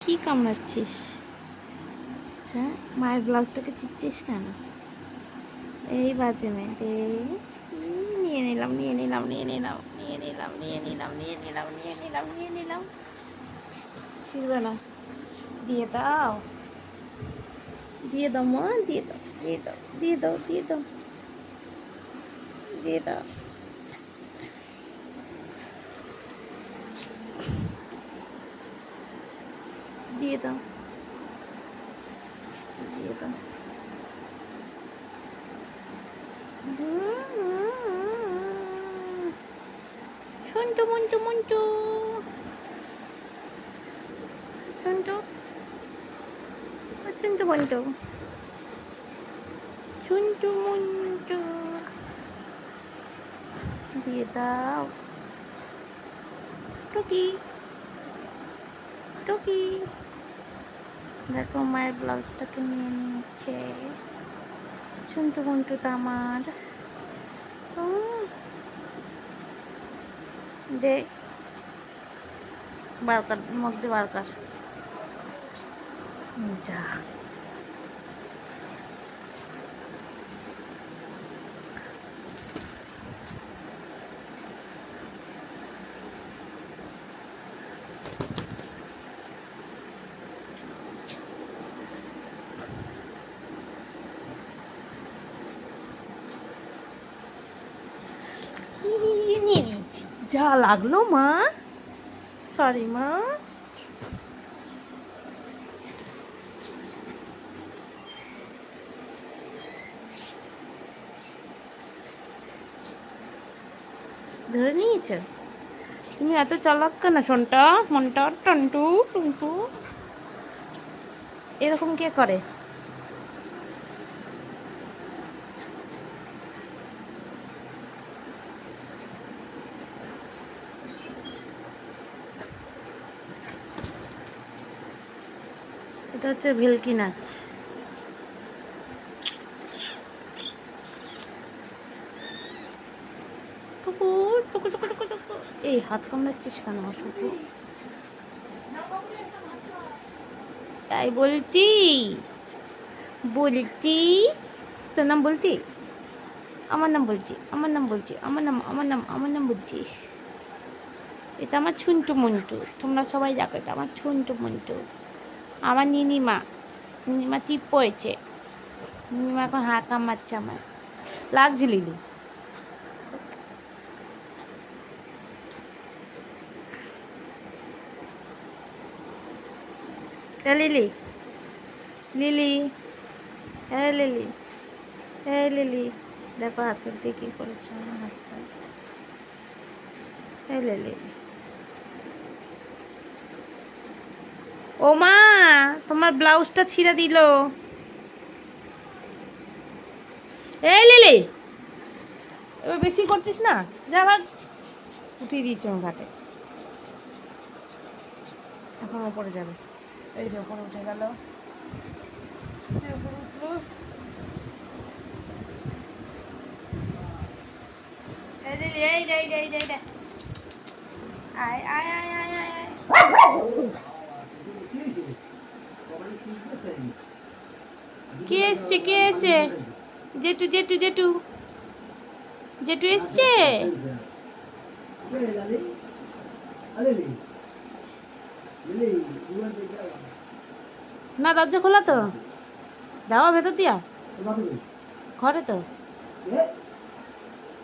কি কামড়াচ্ছিস? হ্যাঁ, মায়ের ব্লাউজটাকে চিচ্ছিস কেন? এই বাজে মেয়ে, নিয়ে নিলাম নিয়ে নিলাম নিয়ে নিলাম নিয়ে নিলাম নিয়ে নিলাম নিয়ে নিলাম নিয়ে নিলাম নিয়ে নিলাম। ছিড়বে না, দিয়ে দাও দিয়ে দাও মা, দিয়ে দাও দিয়ে দাও দিয়ে দাও দিয়ে দাও দিয়ে দাও। দিয়ে দাও দিয়ে দাও। সন্টু মন্টু মন্টু সন্টু সন্টু মন্টু সন্টু মন্টু, দিয়ে দাও। টুকি টুকি, দেখো মায়ের ব্লাউজটাকে নিয়ে নিচ্ছে। সন্টু মন্টুটা আমার। দে বারকার মুখ দিয়ে বারকার। যা নিয়ে নিয়েছি। যা লাগলো মা, সরি মা। ধরে নিয়েছ? তুমি এত চালাক কেন শোনটা মনটা টন্টু টুন্টু? এরকম কে করে? এটা হচ্ছে ভেলকি নাচ। টুকুর টুকু টুকু টুকু টুকু। এই হাত কামড়াচ্ছিস কেন অসুখ? তাই বলছি বলছি, তোর নাম বলছি? আমার নাম বলছি, আমার নাম বলছি, আমার নাম বলছিস? এটা আমার ছুন্টু মন্টু, তোমরা সবাই দেখো, এটা আমার ছুন্টু মন্টু, আমার নিনিমা। নিনিমা টিপ পড়েছে, নিনিমা এখন হাত কামাচ্ছে আমার। লাগছে লিলি? লিলি লিলি, হ্যাঁ লিলি, হ্যাঁ লিলি, দেখো আচর দিয়ে কী করেছে আমার হাতটা। হ্যাঁ লিলি, ও মা, তোমার ব্লাউজটা ছিঁড়ে দিল। এই লিলি, এবার বেশি করছিস না, যা ভাগ। উঠিয়ে দিয়েছে আমার ঘাটে, এখন ওপরে যাবে। এই যে ওপরে উঠে গেল, যে ওপরে উঠলো। এই লিলি, এই রে এই রে এই রে, আয় আয় আয় আয় আয় আয়। কে এসছে কে এসছে? জেঠু জেঠু জেঠু জেঠু এসছে। না দরজা খোলা তো, দাও ভেতর দিয়া, ঘরে তো।